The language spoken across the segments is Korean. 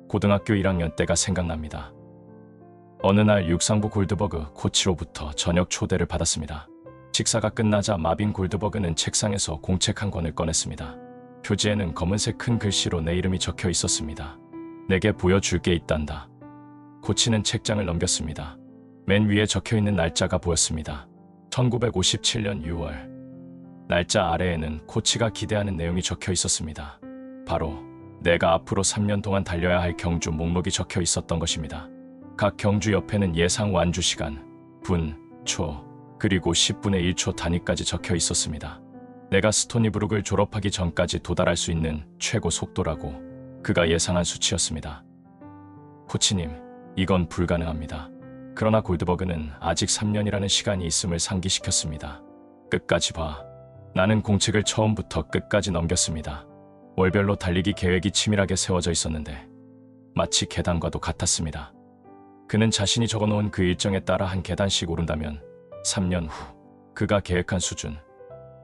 고등학교 1학년 때가 생각납니다. 어느 날 육상부 골드버그 코치로부터 저녁 초대를 받았습니다. 식사가 끝나자 마빈 골드버그는 책상에서 공책 한 권을 꺼냈습니다. 표지에는 검은색 큰 글씨로 내 이름이 적혀 있었습니다. 내게 보여줄 게 있단다. 코치는 책장을 넘겼습니다. 맨 위에 적혀 있는 날짜가 보였습니다. 1957년 6월. 날짜 아래에는 코치가 기대하는 내용이 적혀 있었습니다. 바로 내가 앞으로 3년 동안 달려야 할 경주 목록이 적혀 있었던 것입니다. 각 경주 옆에는 예상 완주 시간, 분, 초, 그리고 10분의 1초 단위까지 적혀 있었습니다. 내가 스토니브룩을 졸업하기 전까지 도달할 수 있는 최고 속도라고 그가 예상한 수치였습니다. 코치님, 이건 불가능합니다. 그러나 골드버그는 아직 3년이라는 시간이 있음을 상기시켰습니다. 끝까지 봐. 나는 공책을 처음부터 끝까지 넘겼습니다. 월별로 달리기 계획이 치밀하게 세워져 있었는데 마치 계단과도 같았습니다. 그는 자신이 적어놓은 그 일정에 따라 한 계단씩 오른다면 3년 후 그가 계획한 수준,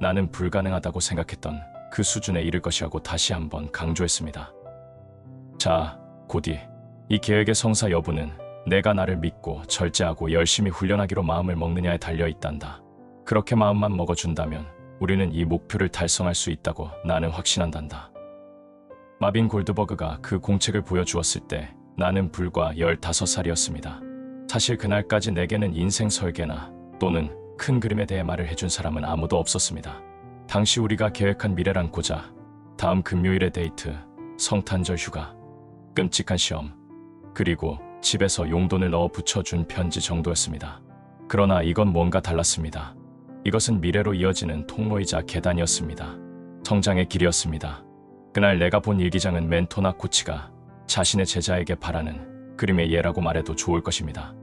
나는 불가능하다고 생각했던 그 수준에 이를 것이라고 다시 한번 강조했습니다. 자, 고디, 이 계획의 성사 여부는 내가 나를 믿고 절제하고 열심히 훈련하기로 마음을 먹느냐에 달려있단다. 그렇게 마음만 먹어준다면 우리는 이 목표를 달성할 수 있다고 나는 확신한단다. 마빈 골드버그가 그 공책을 보여주었을 때 나는 불과 15살이었습니다. 사실 그날까지 내게는 인생 설계나 또는 큰 그림에 대해 말을 해준 사람은 아무도 없었습니다. 당시 우리가 계획한 미래란 고작 다음 금요일의 데이트, 성탄절 휴가, 끔찍한 시험, 그리고 집에서 용돈을 넣어 붙여준 편지 정도였습니다. 그러나 이건 뭔가 달랐습니다. 이것은 미래로 이어지는 통로이자 계단이었습니다. 성장의 길이었습니다. 그날 내가 본 일기장은 멘토나 코치가 자신의 제자에게 바라는 그림의 예라고 말해도 좋을 것입니다.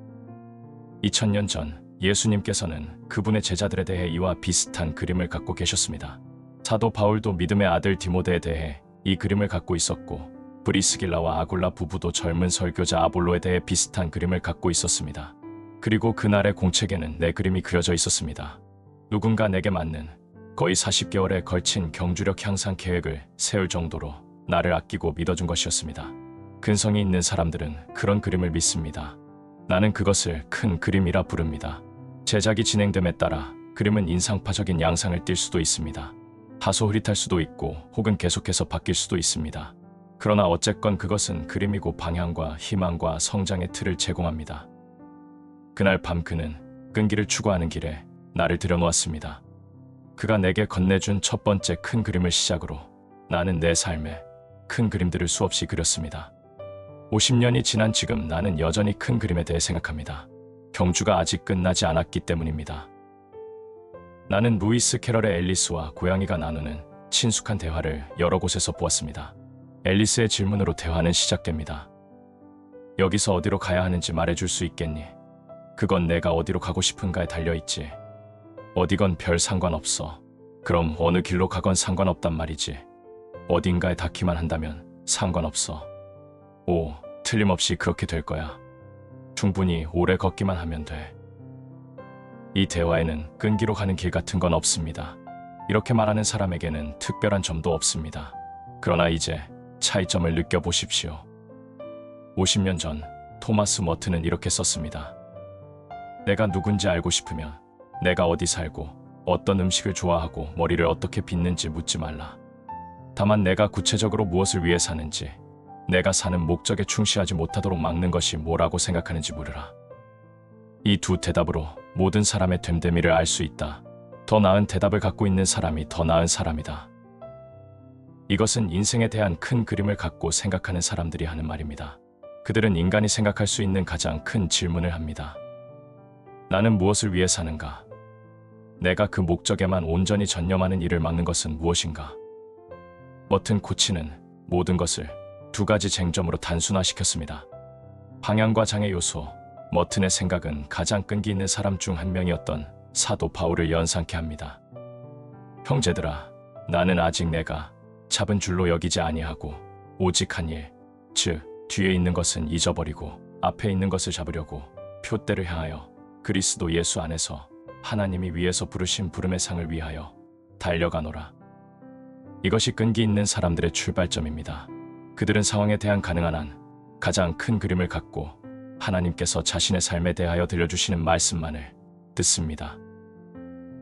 2000년 전 예수님께서는 그분의 제자들에 대해 이와 비슷한 그림을 갖고 계셨습니다. 사도 바울도 믿음의 아들 디모데에 대해 이 그림을 갖고 있었고, 브리스길라와 아굴라 부부도 젊은 설교자 아볼로에 대해 비슷한 그림을 갖고 있었습니다. 그리고 그날의 공책에는 내 그림이 그려져 있었습니다. 누군가 내게 맞는 거의 40개월에 걸친 경주력 향상 계획을 세울 정도로 나를 아끼고 믿어준 것이었습니다. 근성이 있는 사람들은 그런 그림을 믿습니다. 나는 그것을 큰 그림이라 부릅니다. 제작이 진행됨에 따라 그림은 인상파적인 양상을 띌 수도 있습니다. 다소 흐릿할 수도 있고 혹은 계속해서 바뀔 수도 있습니다. 그러나 어쨌건 그것은 그림이고 방향과 희망과 성장의 틀을 제공합니다. 그날 밤 그는 끈기를 추구하는 길에 나를 들여놓았습니다. 그가 내게 건네준 첫 번째 큰 그림을 시작으로 나는 내 삶에 큰 그림들을 수없이 그렸습니다. 50년이 지난 지금 나는 여전히 큰 그림에 대해 생각합니다. 경주가 아직 끝나지 않았기 때문입니다. 나는 루이스 캐럴의 앨리스와 고양이가 나누는 친숙한 대화를 여러 곳에서 보았습니다. 앨리스의 질문으로 대화는 시작됩니다. 여기서 어디로 가야 하는지 말해줄 수 있겠니? 그건 내가 어디로 가고 싶은가에 달려있지. 어디건 별 상관없어. 그럼 어느 길로 가건 상관없단 말이지. 어딘가에 닿기만 한다면 상관없어. 오, 틀림없이 그렇게 될 거야. 충분히 오래 걷기만 하면 돼. 이 대화에는 끈기로 가는 길 같은 건 없습니다. 이렇게 말하는 사람에게는 특별한 점도 없습니다. 그러나 이제 차이점을 느껴보십시오. 50년 전 토마스 머튼은 이렇게 썼습니다. 내가 누군지 알고 싶으면 내가 어디 살고 어떤 음식을 좋아하고 머리를 어떻게 빗는지 묻지 말라. 다만 내가 구체적으로 무엇을 위해 사는지, 내가 사는 목적에 충실하지 못하도록 막는 것이 뭐라고 생각하는지 물으라. 이 두 대답으로 모든 사람의 됨됨이를 알 수 있다. 더 나은 대답을 갖고 있는 사람이 더 나은 사람이다. 이것은 인생에 대한 큰 그림을 갖고 생각하는 사람들이 하는 말입니다. 그들은 인간이 생각할 수 있는 가장 큰 질문을 합니다. 나는 무엇을 위해 사는가? 내가 그 목적에만 온전히 전념하는 일을 막는 것은 무엇인가? 머튼 코치는 모든 것을 두 가지 쟁점으로 단순화시켰습니다. 방향과 장애 요소. 머튼의 생각은 가장 끈기 있는 사람 중 한 명이었던 사도 바울을 연상케 합니다. 형제들아, 나는 아직 내가 잡은 줄로 여기지 아니하고 오직 한 일, 즉 뒤에 있는 것은 잊어버리고 앞에 있는 것을 잡으려고 표대를 향하여 그리스도 예수 안에서 하나님이 위에서 부르신 부름의 상을 위하여 달려가노라. 이것이 끈기 있는 사람들의 출발점입니다. 그들은 상황에 대한 가능한 한, 가장 큰 그림을 갖고 하나님께서 자신의 삶에 대하여 들려주시는 말씀만을 듣습니다.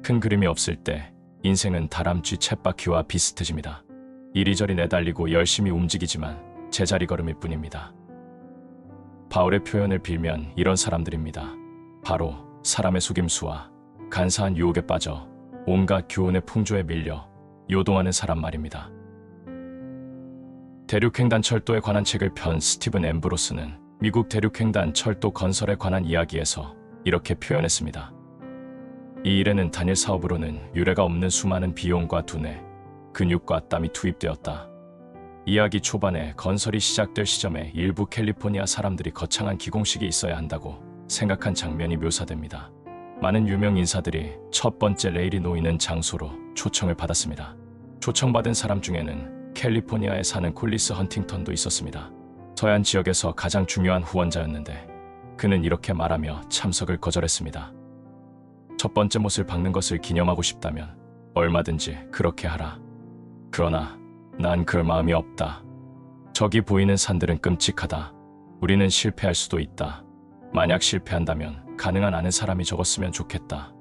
큰 그림이 없을 때 인생은 다람쥐 쳇바퀴와 비슷해집니다. 이리저리 내달리고 열심히 움직이지만 제자리 걸음일 뿐입니다. 바울의 표현을 빌면 이런 사람들입니다. 바로 사람의 속임수와 간사한 유혹에 빠져 온갖 교훈의 풍조에 밀려 요동하는 사람 말입니다. 대륙횡단 철도에 관한 책을 편 스티븐 앰브로스는 미국 대륙횡단 철도 건설에 관한 이야기에서 이렇게 표현했습니다. 이 일에는 단일 사업으로는 유례가 없는 수많은 비용과 두뇌, 근육과 땀이 투입되었다. 이야기 초반에 건설이 시작될 시점에 일부 캘리포니아 사람들이 거창한 기공식이 있어야 한다고 생각한 장면이 묘사됩니다. 많은 유명 인사들이 첫 번째 레일이 놓이는 장소로 초청을 받았습니다. 초청받은 사람 중에는 캘리포니아에 사는 콜리스 헌팅턴도 있었습니다. 서해안 지역에서 가장 중요한 후원자였는데 그는 이렇게 말하며 참석을 거절했습니다. 첫 번째 못을 박는 것을 기념하고 싶다면 얼마든지 그렇게 하라. 그러나 난 그럴 마음이 없다. 저기 보이는 산들은 끔찍하다. 우리는 실패할 수도 있다. 만약 실패한다면 가능한 아는 사람이 적었으면 좋겠다.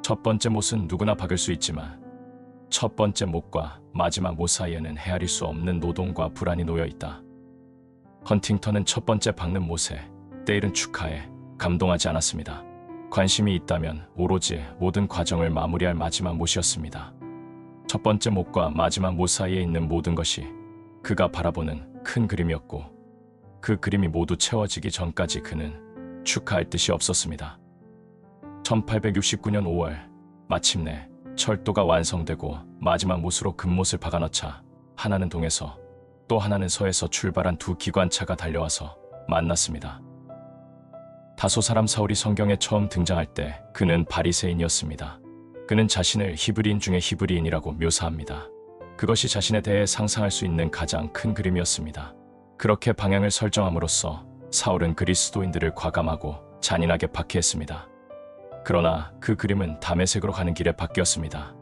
첫 번째 못은 누구나 박을 수 있지만 첫 번째 못과 마지막 못 사이에는 헤아릴 수 없는 노동과 불안이 놓여 있다. 헌팅턴은 첫 번째 박는 못에 때이른 축하에 감동하지 않았습니다. 관심이 있다면 오로지 모든 과정을 마무리할 마지막 못이었습니다. 첫 번째 못과 마지막 못 사이에 있는 모든 것이 그가 바라보는 큰 그림이었고 그 그림이 모두 채워지기 전까지 그는 축하할 뜻이 없었습니다. 1869년 5월 마침내 철도가 완성되고 마지막 못으로 금못을 박아넣자 하나는 동에서 또 하나는 서에서 출발한 두 기관차가 달려와서 만났습니다. 다소 사람 사울이 성경에 처음 등장할 때 그는 바리새인이었습니다. 그는 자신을 히브리인 중에 히브리인이라고 묘사합니다. 그것이 자신에 대해 상상할 수 있는 가장 큰 그림이었습니다. 그렇게 방향을 설정함으로써 사울은 그리스도인들을 과감하고 잔인하게 박해했습니다. 그러나 그 그림은 다메섹으로 가는 길에 바뀌었습니다.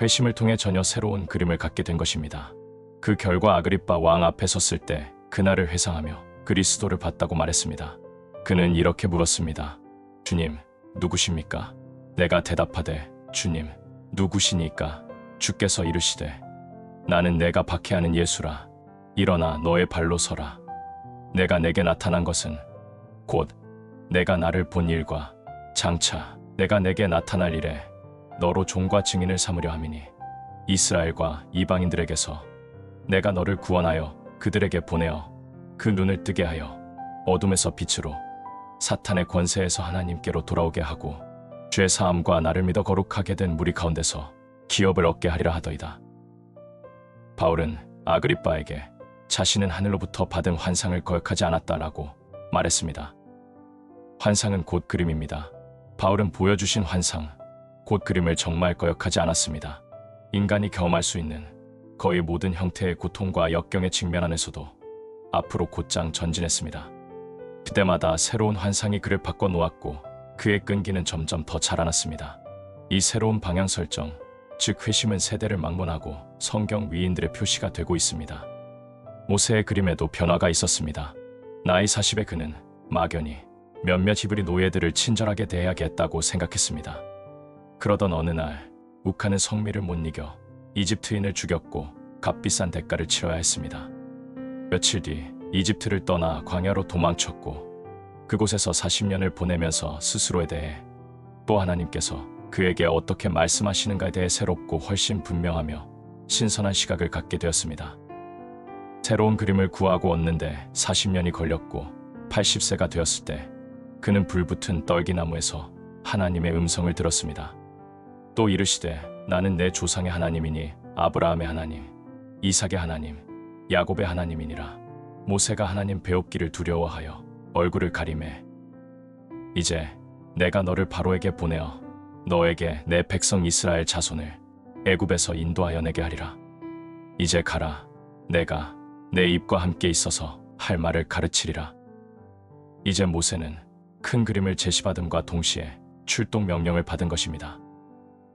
회심을 통해 전혀 새로운 그림을 갖게 된 것입니다. 그 결과 아그리빠 왕 앞에 섰을 때 그날을 회상하며 그리스도를 봤다고 말했습니다. 그는 이렇게 물었습니다. 주님, 누구십니까? 내가 대답하되 주님, 누구시니까? 주께서 이르시되 나는 내가 박해하는 예수라. 일어나 너의 발로 서라. 내가 내게 나타난 것은 곧 내가 나를 본 일과 장차 내가 내게 나타날 일에 너로 종과 증인을 삼으려 함이니 이스라엘과 이방인들에게서 내가 너를 구원하여 그들에게 보내어 그 눈을 뜨게 하여 어둠에서 빛으로 사탄의 권세에서 하나님께로 돌아오게 하고 죄 사함과 나를 믿어 거룩하게 된 무리 가운데서 기업을 얻게 하리라 하더이다. 바울은 아그리빠에게 자신은 하늘로부터 받은 환상을 거역하지 않았다라고 말했습니다. 환상은 곧 그림입니다. 바울은 보여주신 환상, 곧 그림을 정말 거역하지 않았습니다. 인간이 경험할 수 있는 거의 모든 형태의 고통과 역경에 직면하면서도 앞으로 곧장 전진했습니다. 그때마다 새로운 환상이 그를 바꿔놓았고 그의 끈기는 점점 더 자라났습니다. 이 새로운 방향 설정, 즉 회심은 세대를 막론하고 성경 위인들의 표시가 되고 있습니다. 모세의 그림에도 변화가 있었습니다. 나이 40에 그는 막연히 몇몇 히브리 노예들을 친절하게 대해야겠다고 생각했습니다. 그러던 어느 날 욱하는 성미를 못 이겨 이집트인을 죽였고 값비싼 대가를 치러야 했습니다. 며칠 뒤 이집트를 떠나 광야로 도망쳤고 그곳에서 40년을 보내면서 스스로에 대해 또 하나님께서 그에게 어떻게 말씀하시는가에 대해 새롭고 훨씬 분명하며 신선한 시각을 갖게 되었습니다. 새로운 그림을 구하고 얻는데 40년이 걸렸고 80세가 되었을 때 그는 불붙은 떨기나무에서 하나님의 음성을 들었습니다. 또 이르시되 나는 내 조상의 하나님이니 아브라함의 하나님, 이삭의 하나님, 야곱의 하나님이니라. 모세가 하나님 배웁기를 두려워하여 얼굴을 가리매 이제 내가 너를 바로에게 보내어 너에게 내 백성 이스라엘 자손을 애굽에서 인도하여 내게 하리라. 이제 가라. 내가 내 입과 함께 있어서 할 말을 가르치리라. 이제 모세는 큰 그림을 제시받음과 동시에 출동 명령을 받은 것입니다.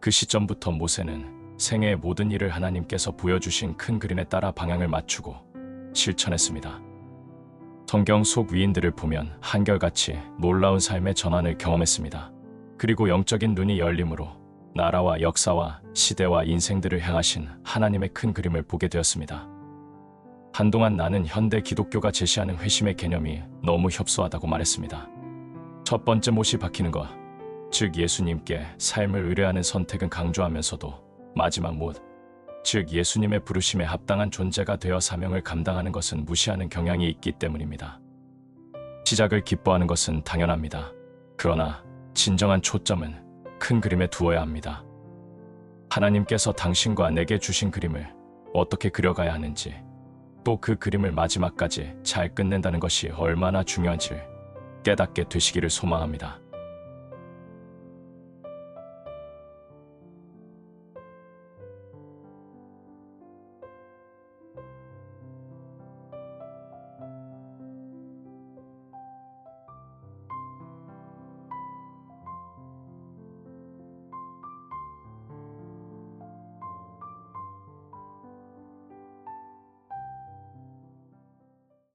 그 시점부터 모세는 생애의 모든 일을 하나님께서 보여주신 큰 그림에 따라 방향을 맞추고 실천했습니다. 성경 속 위인들을 보면 한결같이 놀라운 삶의 전환을 경험했습니다. 그리고 영적인 눈이 열림으로 나라와 역사와 시대와 인생들을 향하신 하나님의 큰 그림을 보게 되었습니다. 한동안 나는 현대 기독교가 제시하는 회심의 개념이 너무 협소하다고 말했습니다. 첫 번째 못이 박히는 것, 즉 예수님께 삶을 의뢰하는 선택은 강조하면서도 마지막 못, 즉 예수님의 부르심에 합당한 존재가 되어 사명을 감당하는 것은 무시하는 경향이 있기 때문입니다. 시작을 기뻐하는 것은 당연합니다. 그러나 진정한 초점은 큰 그림에 두어야 합니다. 하나님께서 당신과 내게 주신 그림을 어떻게 그려가야 하는지, 또 그 그림을 마지막까지 잘 끝낸다는 것이 얼마나 중요한지를 깨닫게 되시기를 소망합니다.